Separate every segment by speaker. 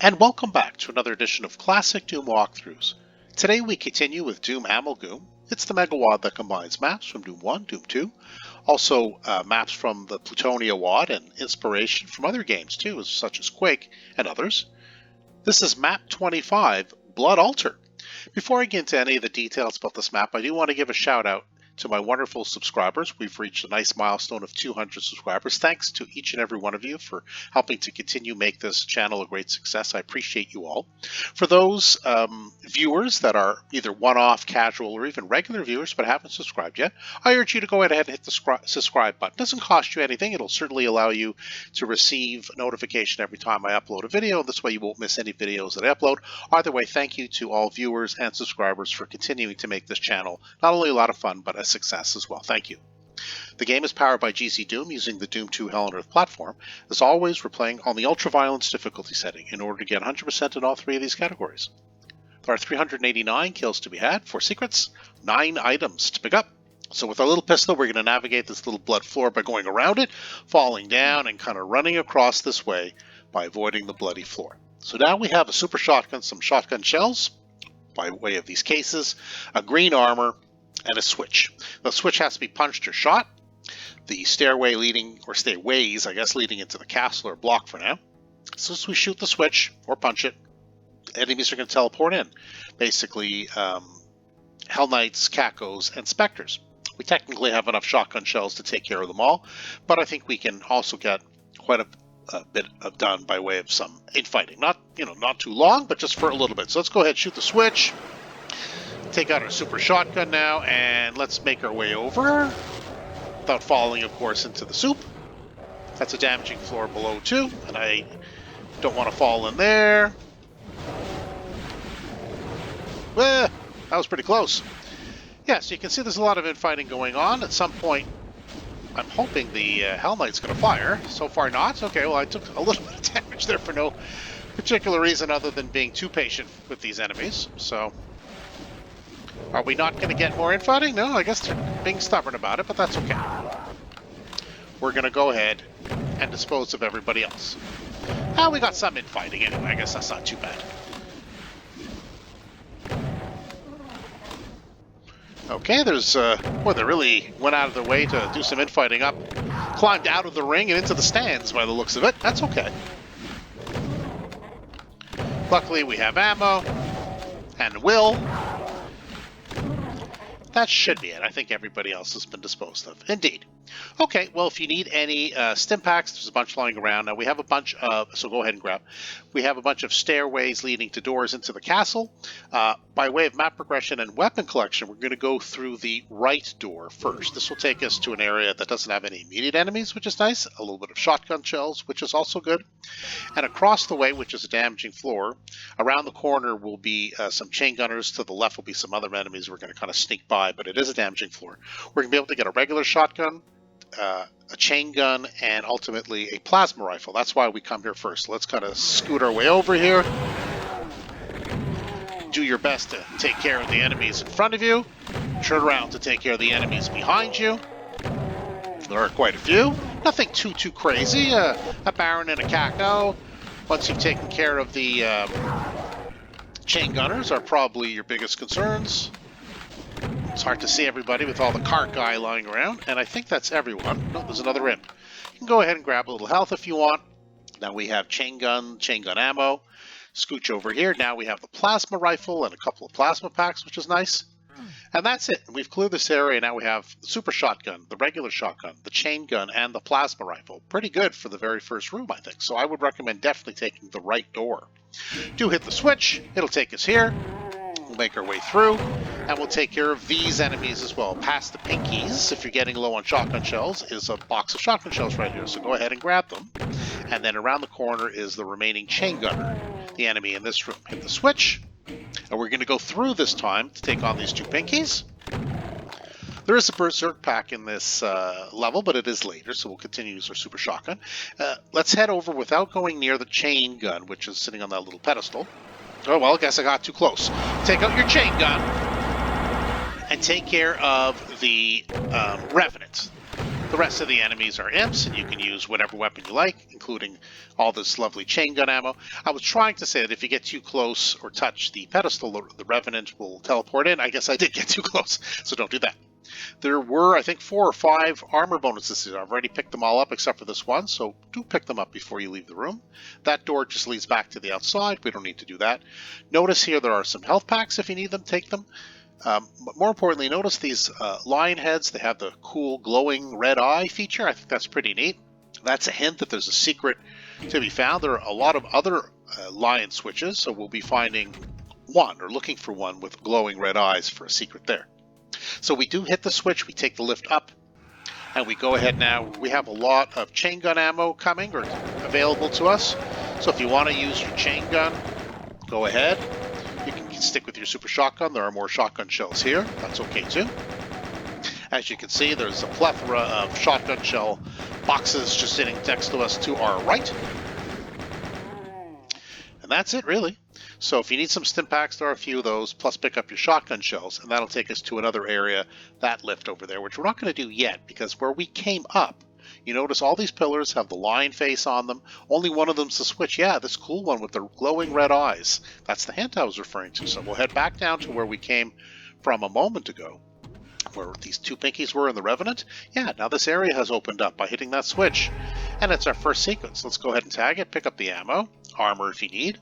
Speaker 1: And welcome back to another edition of Classic Doom Walkthroughs. Today we continue with DOOM Amalgoom. It's the megawad that combines maps from Doom 1, Doom 2, also maps from the Plutonia wad and inspiration from other games too, such as Quake and others. This is Map 25, Blood Altar. Before I get into any of the details about this map, I do want to give a shout out to my wonderful subscribers. We've reached a nice milestone of 200 subscribers. Thanks to each and every one of you for helping to continue make this channel a great success. I appreciate you all. For those viewers that are either one-off, casual, or even regular viewers but haven't subscribed yet, I urge you to go ahead and hit the subscribe button. It doesn't cost you anything. It'll certainly allow you to receive notification every time I upload a video. This way you won't miss any videos that I upload. Either way, thank you to all viewers and subscribers for continuing to make this channel not only a lot of fun, but a success as well. Thank you. The game is powered by GZDoom using the Doom 2 Hell on Earth platform. As always, we're playing on the Ultraviolence difficulty setting in order to get 100% in all three of these categories. There are 389 kills to be had, 4 secrets, 9 items to pick up. So with our little pistol, we're going to navigate this little blood floor by going around it, falling down, and kind of running across this way by avoiding the bloody floor. So now we have a super shotgun, some shotgun shells by way of these cases, a green armor, and a switch. The switch has to be punched or shot. The stairway leading, or stairways, I guess, leading into the castle are blocked for now. So as we shoot the switch or punch it, enemies are going to teleport in. Basically, Hell Knights, Cacos, and Spectres. We technically have enough shotgun shells to take care of them all, but I think we can also get quite a bit of done by way of some infighting. Not too long, but just for a little bit. So let's go ahead and shoot the switch. Take out our super shotgun now, and let's make our way over without falling, of course, into the soup. That's a damaging floor below too, and I don't want to fall in there. That was pretty close. Yeah, so you can see there's a lot of infighting going on. At some point, I'm hoping the Hell Knight's going to fire. So far not. Okay, well I took a little bit of damage there for no particular reason other than being too patient with these enemies. So are we not going to get more infighting? No, I guess they're being stubborn about it, but that's okay. We're going to go ahead and dispose of everybody else. We got some infighting anyway. I guess that's not too bad. Okay, there's, they really went out of their way to do some infighting up. Climbed out of the ring and into the stands by the looks of it. That's okay. Luckily, we have ammo and will. That should be it. I think everybody else has been disposed of. Indeed. Okay, well, if you need any stim packs, there's a bunch lying around. Now, we have a bunch of, so go ahead and grab. We have a bunch of stairways leading to doors into the castle. By way of map progression and weapon collection, we're going to go through the right door first. This will take us to an area that doesn't have any immediate enemies, which is nice. A little bit of shotgun shells, which is also good. And across the way, which is a damaging floor, around the corner will be some chain gunners. To the left will be some other enemies we're going to kind of sneak by, but it is a damaging floor. We're going to be able to get a regular shotgun, a chain gun, and ultimately a plasma rifle. That's why we come here first. Let's kind of scoot our way over here. Do your best to take care of the enemies in front of you. Turn around to take care of the enemies behind you. There are quite a few. Nothing too crazy. A Baron and a Caco. Once you've taken care of the chain gunners are probably your biggest concerns. It's hard to see everybody with all the cart guy lying around, and I think that's everyone. No, there's another in. You can go ahead and grab a little health if you want. Now we have chain gun ammo. Scooch over here. Now we have the plasma rifle and a couple of plasma packs, which is nice. And that's it. We've cleared this area. Now we have the super shotgun, the regular shotgun, the chain gun, and the plasma rifle. Pretty good for the very first room, I think. So I would recommend definitely taking the right door. Do hit the switch. It'll take us here. We'll make our way through, and we'll take care of these enemies as well. Past the pinkies, if you're getting low on shotgun shells, is a box of shotgun shells right here. So go ahead and grab them. And then around the corner is the remaining chain gunner, the enemy in this room. Hit the switch, and we're going to go through this time to take on these two pinkies. There is a Berserk pack in this level, but it is later, so we'll continue to use our super shotgun. Let's head over without going near the chain gun, which is sitting on that little pedestal. Oh, well, I guess I got too close. Take out your chain gun and take care of the Revenant. The rest of the enemies are imps, and you can use whatever weapon you like, including all this lovely chain gun ammo. I was trying to say that if you get too close or touch the pedestal, the Revenant will teleport in. I guess I did get too close, so don't do that. There were, I think, 4 or 5 armor bonuses. I've already picked them all up except for this one, so do pick them up before you leave the room. That door just leads back to the outside. We don't need to do that. Notice here there are some health packs. If you need them, take them. But more importantly, notice these lion heads. They have the cool glowing red eye feature. I think that's pretty neat. That's a hint that there's a secret to be found. There are a lot of other lion switches, so we'll be finding one or looking for one with glowing red eyes for a secret there. So we do hit the switch, we take the lift up, and we go ahead now. We have a lot of chain gun ammo coming or available to us. So if you want to use your chain gun, go ahead. You can stick with your super shotgun. There are more shotgun shells here. That's okay too. As you can see, there's a plethora of shotgun shell boxes just sitting next to us to our right. And that's it, really. So if you need some stim packs, there are a few of those, plus pick up your shotgun shells, and that'll take us to another area, that lift over there, which we're not going to do yet, because where we came up, you notice all these pillars have the lion face on them. Only one of them's the switch. Yeah, this cool one with the glowing red eyes. That's the hint I was referring to. So we'll head back down to where we came from a moment ago, where these 2 pinkies were in the Revenant. Yeah, now this area has opened up by hitting that switch, and it's our first sequence. Let's go ahead and tag it, pick up the ammo, armor if you need.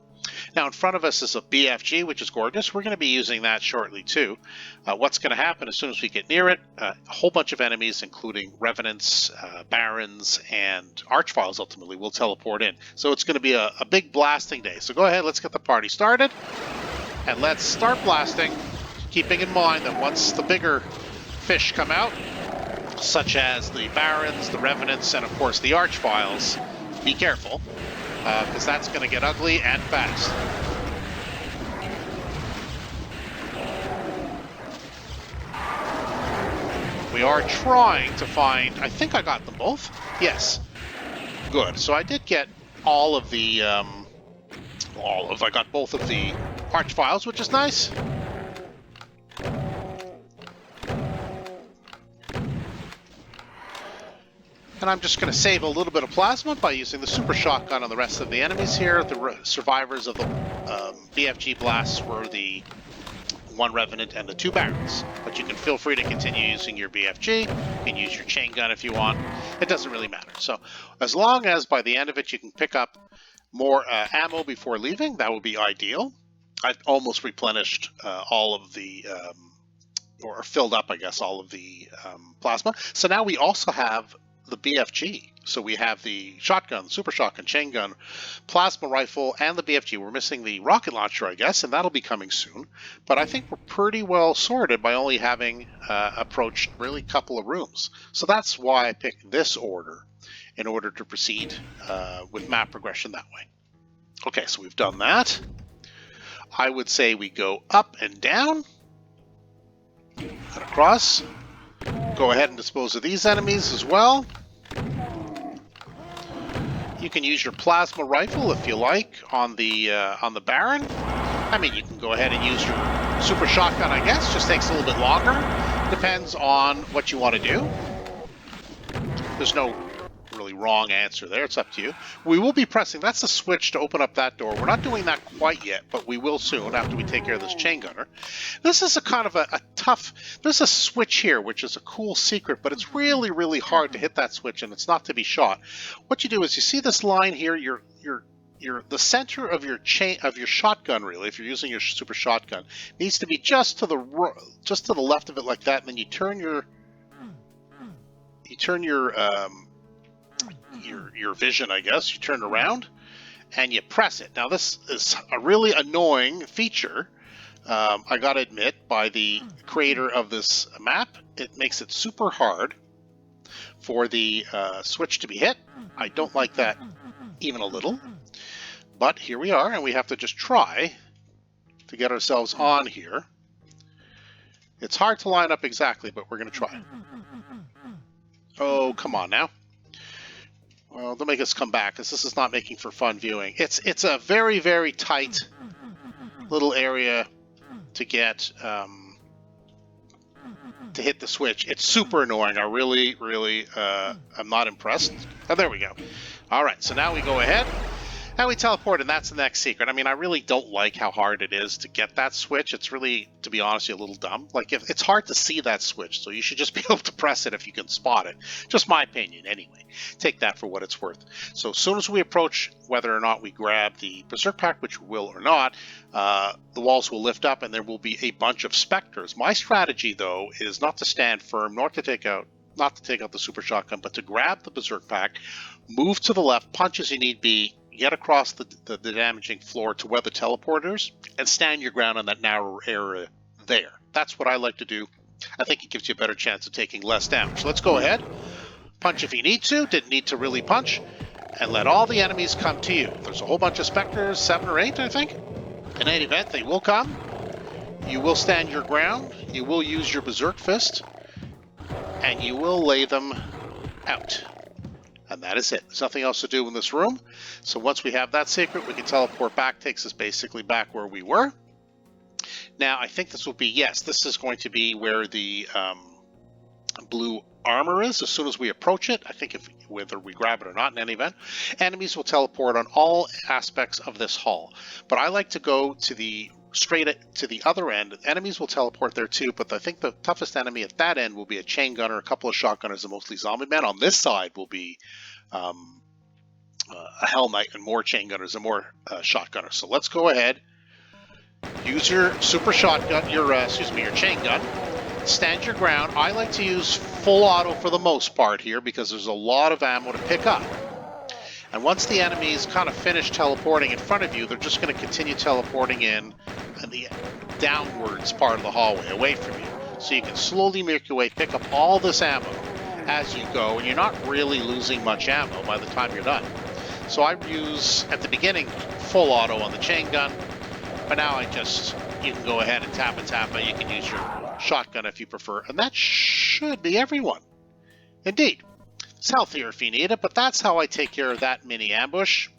Speaker 1: Now in front of us is a BFG, which is gorgeous. We're going to be using that shortly too. What's going to happen as soon as we get near it, a whole bunch of enemies, including Revenants, Barons, and Archviles ultimately will teleport in. So it's going to be a big blasting day. So go ahead, let's get the party started, and let's start blasting, keeping in mind that once the bigger fish come out, such as the Barons, the Revenants, and of course the Archviles, be careful. Because that's going to get ugly and fast. We are trying to find... I think I got them both. Yes. Good. So I did get all of the... I got both of the Archviles, which is nice. And I'm just going to save a little bit of plasma by using the super shotgun on the rest of the enemies here. The survivors of the BFG blasts were the 1 Revenant and the 2 Barons. But you can feel free to continue using your BFG. You can use your chain gun if you want. It doesn't really matter. So as long as by the end of it you can pick up more ammo before leaving, that would be ideal. I've almost replenished all of the... or filled up, I guess, all of the plasma. So now we also have the BFG. So we have the shotgun, super shotgun, chain gun, plasma rifle, and the BFG. We're missing the rocket launcher, I guess, and that'll be coming soon. But I think we're pretty well sorted by only having approached really a couple of rooms. So that's why I picked this order in order to proceed with map progression that way. Okay, so we've done that. I would say we go up and down, and across. Go ahead and dispose of these enemies as well. You can use your plasma rifle if you like on the Baron. I mean, you can go ahead and use your super shotgun, I guess. Just takes a little bit longer. Depends on what you want to do. There's no really wrong answer there. It's up to you. We will be pressing. That's the switch to open up that door. We're not doing that quite yet, but we will soon after we take care of this chain gunner. This is a kind of a tough... There's a switch here, which is a cool secret, but it's really, really hard to hit that switch, and it's not to be shot. What you do is you see this line here. The center of your shotgun, really, if you're using your super shotgun, needs to be just to the left of it like that, and then you turn your vision, I guess. You turn around and you press it. Now this is a really annoying feature, I gotta admit, by the creator of this map. It makes it super hard for the switch to be hit. I don't like that even a little, but here we are, and we have to just try to get ourselves on here. It's hard to line up exactly, but we're gonna try. Oh, come on now. Well, don't make us come back, because this is not making for fun viewing. It's a very, very tight little area to get to hit the switch. It's super annoying. I really, I'm not impressed. Oh, there we go. All right, so now we go ahead and we teleport, and that's the next secret. I mean, I really don't like how hard it is to get that switch. It's really, to be honest, a little dumb. Like, if it's hard to see that switch, so you should just be able to press it if you can spot it. Just my opinion, anyway. Take that for what it's worth. So as soon as we approach, whether or not we grab the Berserk Pack, which we will or not, the walls will lift up, and there will be a bunch of specters. My strategy, though, is not to stand firm, not to take out the Super Shotgun, but to grab the Berserk Pack, move to the left, punch as you need be, get across the damaging floor to where the teleporters, and stand your ground on that narrow area there. That's what I like to do. I think it gives you a better chance of taking less damage. So let's go ahead. Punch if you need to. Didn't need to really punch. And let all the enemies come to you. There's a whole bunch of specters, 7 or 8, I think. In any event, they will come. You will stand your ground. You will use your Berserk Fist. And you will lay them out. And that is it. There's nothing else to do in this room. So once we have that secret, we can teleport back. Takes us basically back where we were. Now, I think this will be, yes, this is going to be where the blue armor is. As soon as we approach it, I think whether we grab it or not in any event, enemies will teleport on all aspects of this hall. But I like to go to straight to the other end. Enemies will teleport there too, but I think the toughest enemy at that end will be a chain gunner, a couple of shotgunners, and mostly zombie men. On this side will be a Hell Knight and more chain gunners and more shotgunners. So let's go ahead. Use your super shotgun, your chain gun. Stand your ground. I like to use full auto for the most part here because there's a lot of ammo to pick up. And once the enemies kind of finish teleporting in front of you, they're just going to continue teleporting in the downwards part of the hallway, away from you. So you can slowly make your way, pick up all this ammo as you go, and you're not really losing much ammo by the time you're done. So I use, at the beginning, full auto on the chain gun, but now you can go ahead and tap it. You can use your shotgun if you prefer, and that should be everyone. Indeed. It's healthier if you need it, but that's how I take care of that mini ambush.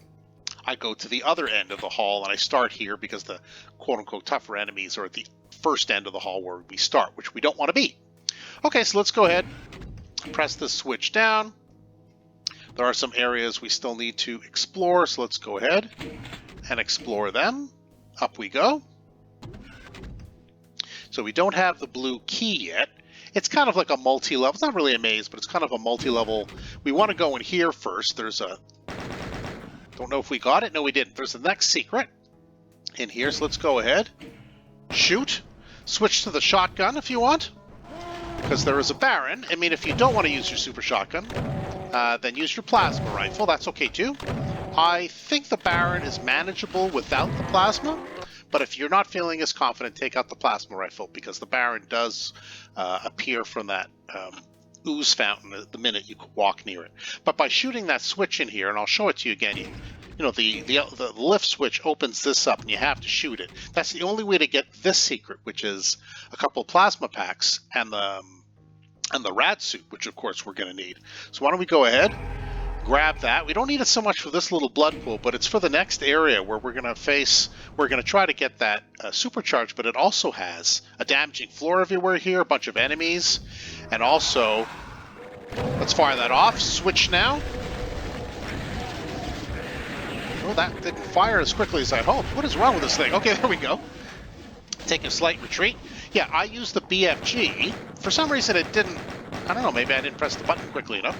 Speaker 1: I go to the other end of the hall, and I start here because the quote-unquote tougher enemies are at the first end of the hall where we start, which we don't want to be. Okay, so let's go ahead and press this switch down. There are some areas we still need to explore, so let's go ahead and explore them. Up we go. So we don't have the blue key yet. It's kind of like a multi-level. It's not really a maze, but it's kind of a multi-level. We want to go in here first. There's a... Don't know if we got it. No, we didn't. There's the next secret in here, so let's go ahead. Shoot. Switch to the shotgun if you want, because there is a Baron. I mean, if you don't want to use your super shotgun, then use your plasma rifle. That's okay, too. I think the Baron is manageable without the plasma. But if you're not feeling as confident, take out the plasma rifle, because the Baron does appear from that ooze fountain the minute you walk near it. But by shooting that switch in here, and I'll show it to you again, you know, the lift switch opens this up, and you have to shoot it. That's the only way to get this secret, which is a couple of plasma packs and the rad suit, which of course we're going to need. So why don't we go ahead? Grab that. We don't need it so much for this little blood pool, but it's for the next area where we're going to try to get that supercharge, but it also has a damaging floor everywhere here, a bunch of enemies, and also, let's fire that off. Switch now. Oh, that didn't fire as quickly as I hoped. What is wrong with this thing? Okay, there we go. Take a slight retreat. Yeah, I used the BFG. For some reason it didn't, I don't know, maybe I didn't press the button quickly enough.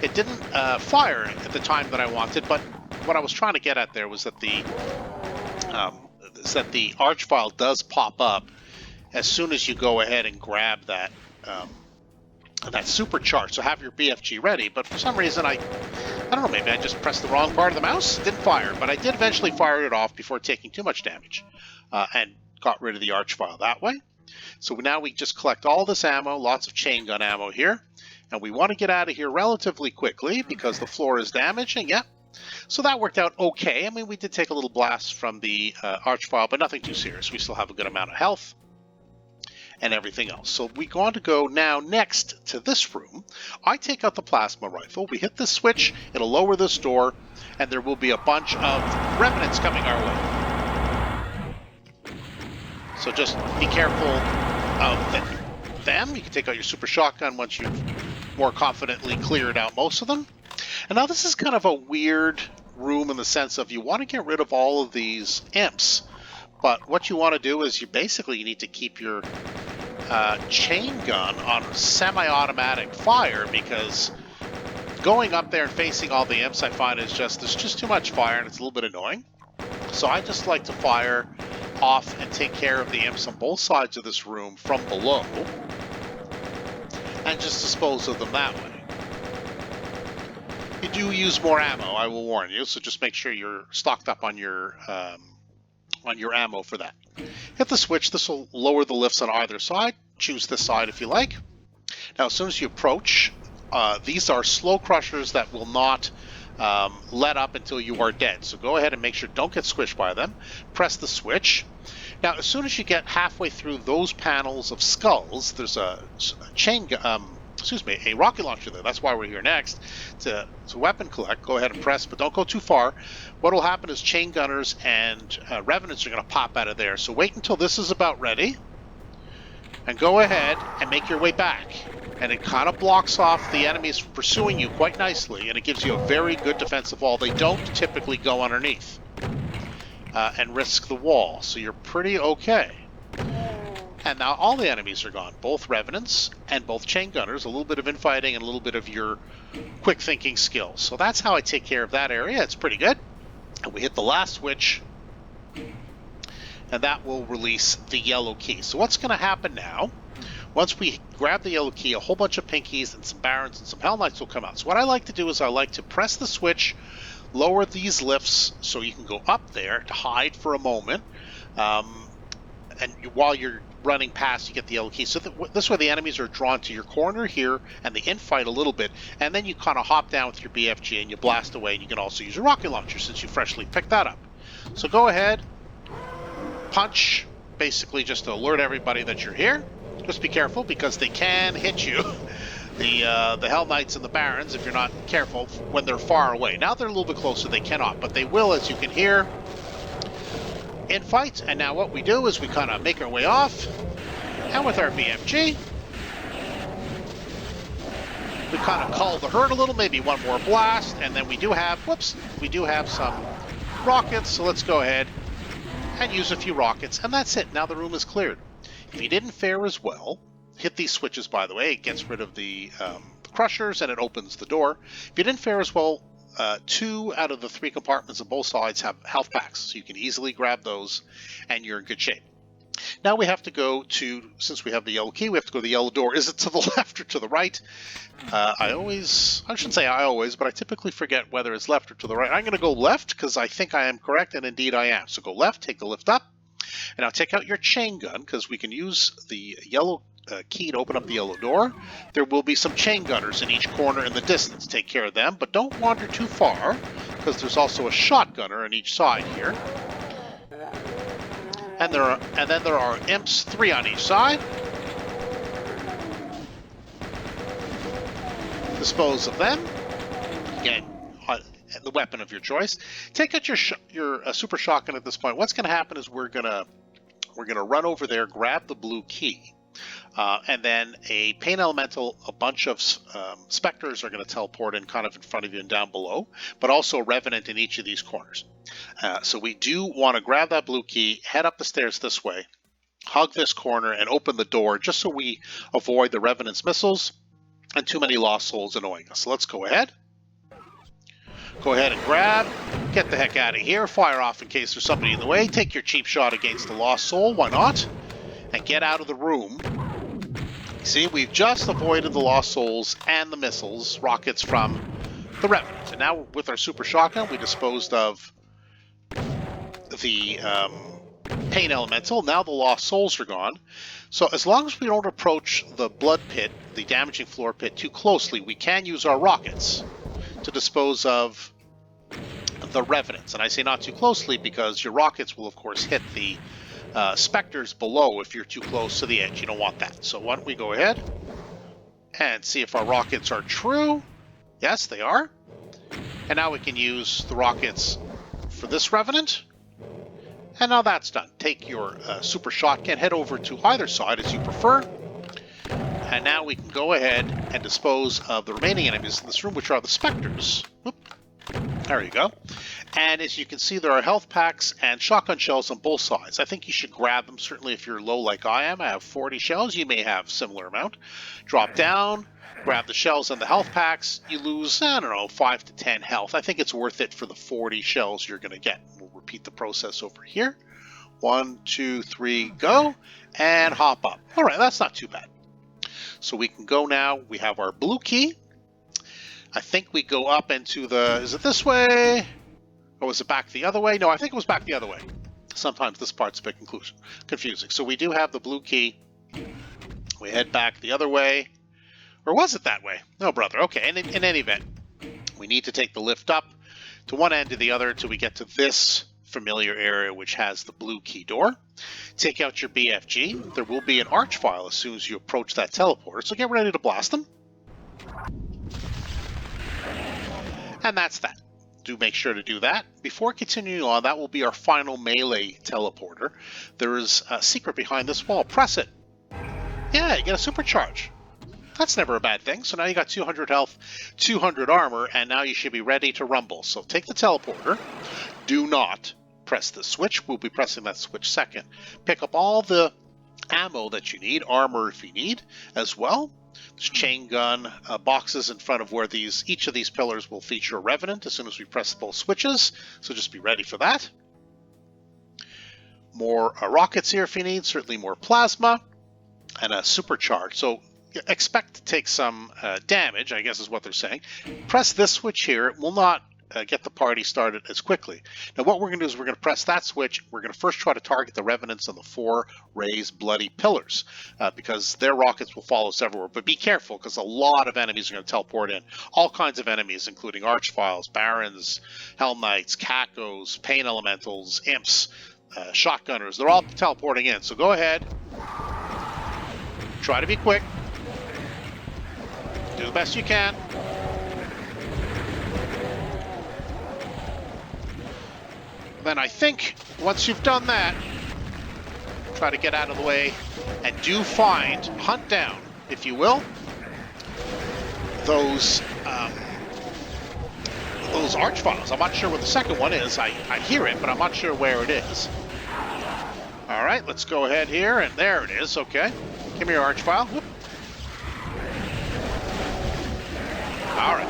Speaker 1: It didn't fire at the time that I wanted, but what I was trying to get at there was that the arch file does pop up as soon as you go ahead and grab that supercharge. So have your BFG ready, but for some reason I don't know, maybe I just pressed the wrong part of the mouse. It didn't fire, but I did eventually fire it off before taking too much damage and got rid of the arch file that way. So now we just collect all this ammo, lots of chain gun ammo here. And we want to get out of here relatively quickly because the floor is damaging. Yeah. So that worked out okay. I mean, we did take a little blast from the arch file, but nothing too serious. We still have a good amount of health and everything else. So we want to go now next to this room. I take out the plasma rifle. We hit the switch. It'll lower this door, and there will be a bunch of remnants coming our way. So just be careful of them. You can take out your super shotgun once you've more confidently cleared out most of them. And now this is kind of a weird room in the sense of you want to get rid of all of these imps, but what you want to do is you need to keep your chain gun on semi-automatic fire, because going up there and facing all the imps I find is there's just too much fire and it's a little bit annoying. So I just like to fire off and take care of the imps on both sides of this room from below and just dispose of them that way. You do use more ammo, I will warn you, so just make sure you're stocked up on your ammo for that. Hit the switch. This will lower the lifts on either side. Choose this side if you like. Now, as soon as you approach, these are slow crushers that will not let up until you are dead. So go ahead and make sure don't get squished by them. Press the switch. Now, as soon as you get halfway through those panels of skulls, there's a rocket launcher there. That's why we're here next, to weapon collect. Go ahead and press, but don't go too far. What will happen is chain gunners and revenants are going to pop out of there. So wait until this is about ready, and go ahead and make your way back. And it kind of blocks off the enemies pursuing you quite nicely, and it gives you a very good defensive wall. They don't typically go underneath and risk the wall, so you're pretty okay. And now all the enemies are gone, both revenants and both chain gunners, a little bit of infighting and a little bit of your quick thinking skills. So that's how I take care of that area. It's pretty good. And we hit the last switch, and that will release the yellow key. So what's going to happen now, once we grab the yellow key, a whole bunch of pinkies and some barons and some hell knights will come out. So what I like to do is I like to press the switch, lower these lifts so you can go up there to hide for a moment. And while you're running past, you get the yellow key. So this way the enemies are drawn to your corner here, and they infight a little bit, and then you kind of hop down with your BFG and you blast away, and you can also use your rocket launcher since you freshly picked that up. So go ahead, punch, basically just to alert everybody that you're here. Just be careful because they can hit you. The Hell Knights and the Barons, if you're not careful, when they're far away. Now they're a little bit closer, they cannot, but they will, as you can hear, in fight. And now what we do is we kind of make our way off, and with our BFG, we kind of cull the herd a little, maybe one more blast, and then we do have some rockets, so let's go ahead and use a few rockets, and that's it. Now the room is cleared. If you didn't fare as well, hit these switches, by the way. It gets rid of the crushers and it opens the door. If you didn't fare as well, 2 out of the 3 compartments on both sides have health packs, so you can easily grab those and you're in good shape. Now we have to go to, since we have the yellow key, we have to go to the yellow door. Is it to the left or to the right? I shouldn't say I always, but I typically forget whether it's left or to the right. I'm going to go left because I think I am correct, and indeed I am. So go left, take the lift up, and now take out your chain gun because we can use the yellow key to open up the yellow door. There will be some chain gunners in each corner in the distance. Take care of them, but don't wander too far because there's also a shotgunner on each side here. And then there are imps, 3 on each side. Dispose of them. Again, the weapon of your choice. Take out your super shotgun at this point. What's going to happen is we're gonna run over there, grab the blue key, and then a pain elemental, a bunch of specters are going to teleport in kind of in front of you and down below, but also a revenant in each of these corners. So we do want to grab that blue key, head up the stairs this way, hug this corner, and open the door just so we avoid the revenant's missiles and too many lost souls annoying us. So let's go ahead. Go ahead and grab, get the heck out of here, fire off in case there's somebody in the way, take your cheap shot against the lost soul, why not, and get out of the room. See, we've just avoided the lost souls and the missiles, rockets from the revenant. And now with our super shotgun, we disposed of the pain elemental. Now the lost souls are gone. So as long as we don't approach the blood pit, the damaging floor pit, too closely, we can use our rockets to dispose of the revenants. And I say not too closely because your rockets will of course hit the specters below if you're too close to the edge. You don't want that. So why don't we go ahead and see if our rockets are true. Yes, they are. And now we can use the rockets for this revenant. And now that's done. Take your super shotgun, head over to either side as you prefer, And now we can go ahead and dispose of the remaining enemies in this room, which are the specters. Whoop. There you go. And as you can see, there are health packs and shotgun shells on both sides. I think you should grab them, certainly if you're low like I am. I have 40 shells. You may have similar amount. Drop down, grab the shells and the health packs. You lose, I don't know, 5 to 10 health. I think it's worth it for the 40 shells you're going to get. We'll repeat the process over here. 1, 2, 3, go, and hop up. All right, that's not too bad. So we can go now. We have our blue key. I think we go up into the, is it this way? Or was it back the other way? No, I think it was back the other way. Sometimes this part's a bit confusing. So we do have the blue key. We head back the other way. Or was it that way? No, brother. Okay, in any event, we need to take the lift up to one end to the other until we get to this familiar area which has the blue key door. Take out your BFG. There will be an arch file as soon as you approach that teleporter, so get ready to blast them. And that's that. Do make sure to do that. Before continuing on, that will be our final melee teleporter. There is a secret behind this wall. Press it. Yeah, you get a supercharge. That's never a bad thing. So now you got 200 health, 200 armor, and now you should be ready to rumble. So take the teleporter. Do not press the switch. We'll be pressing that switch second. Pick up all the ammo that you need, armor if you need as well. There's chain gun boxes in front of where each of these pillars will feature a revenant as soon as we press both switches. So just be ready for that. More rockets here if you need. Certainly more plasma and a supercharge. So expect to take some damage, I guess is what they're saying. Press this switch here. It will not get the party started as quickly. Now what we're going to do is we're going to press that switch. We're going to first try to target the revenants on the 4 raised bloody pillars because their rockets will follow us everywhere. But be careful because a lot of enemies are going to teleport in. All kinds of enemies, including archfiles, barons, hell knights, cacos, pain elementals, imps, shotgunners. They're all teleporting in. So go ahead. Try to be quick. Do the best you can. Then I think once you've done that, try to get out of the way and hunt down, if you will, those archfiles. I'm not sure what the second one is. I hear it, but I'm not sure where it is. All right, let's go ahead here, and there it is. Okay, give me your archfile. Whoop. All right.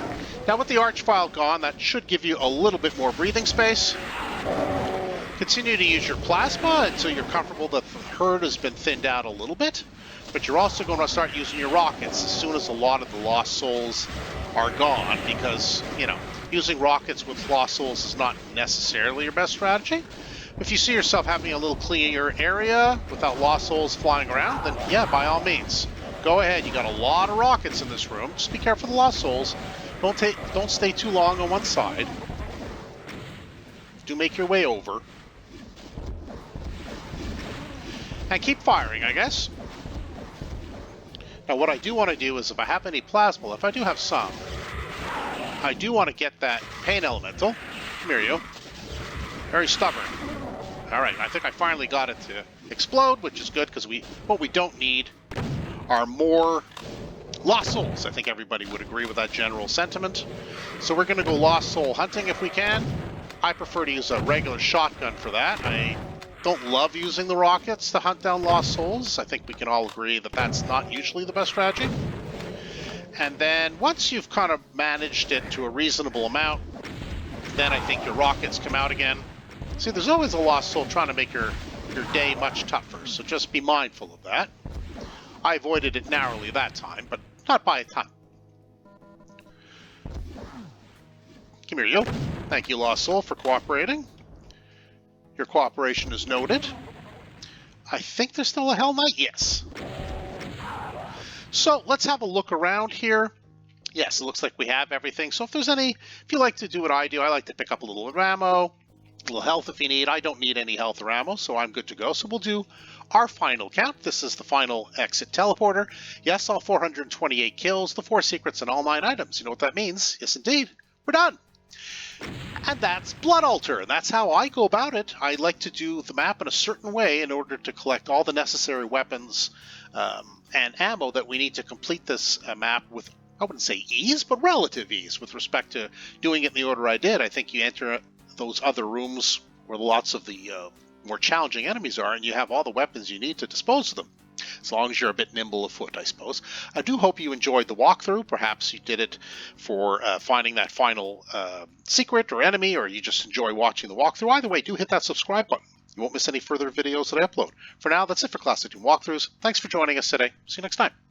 Speaker 1: Now with the archfile gone, that should give you a little bit more breathing space. Continue to use your plasma until you're comfortable that the herd has been thinned out a little bit, but you're also going to start using your rockets as soon as a lot of the lost souls are gone, because, you know, using rockets with lost souls is not necessarily your best strategy. If you see yourself having a little cleaner area without lost souls flying around, then yeah, by all means, go ahead. You got a lot of rockets in this room. Just be careful of the lost souls. Don't stay too long on one side. Do make your way over. And keep firing, I guess. Now what I do want to do is, if I have any plasma, if I do have some, I do want to get that pain elemental. Come here, you. Very stubborn. Alright, I think I finally got it to explode, which is good, because what we don't need are more lost souls. I think everybody would agree with that general sentiment. So we're going to go lost soul hunting if we can. I prefer to use a regular shotgun for that. I don't love using the rockets to hunt down lost souls. I think we can all agree that that's not usually the best strategy. And then once you've kind of managed it to a reasonable amount, then I think your rockets come out again. See, there's always a lost soul trying to make your day much tougher, so just be mindful of that. I avoided it narrowly that time, but not by a ton. Come here, you. Thank you, Lost Soul, for cooperating. Your cooperation is noted. I think there's still a Hell Knight. Yes. So let's have a look around here. Yes, it looks like we have everything. So if you like to do what I do, I like to pick up a little ammo, a little health if you need. I don't need any health or ammo, so I'm good to go. So we'll do our final count. This is the final exit teleporter. Yes, all 428 kills, the 4 secrets, and all 9 items. You know what that means? Yes, indeed. We're done. And that's Blood Altar, and that's how I go about it. I like to do the map in a certain way in order to collect all the necessary weapons and ammo that we need to complete this map with, I wouldn't say ease, but relative ease with respect to doing it in the order I did. I think you enter those other rooms where lots of the more challenging enemies are, and you have all the weapons you need to dispose of them, as long as you're a bit nimble afoot, I suppose. I do hope you enjoyed the walkthrough. Perhaps you did it for finding that final secret or enemy, or you just enjoy watching the walkthrough. Either way, do hit that subscribe button. You won't miss any further videos that I upload. For now, that's it for Classic Doom Walkthroughs. Thanks for joining us today. See you next time.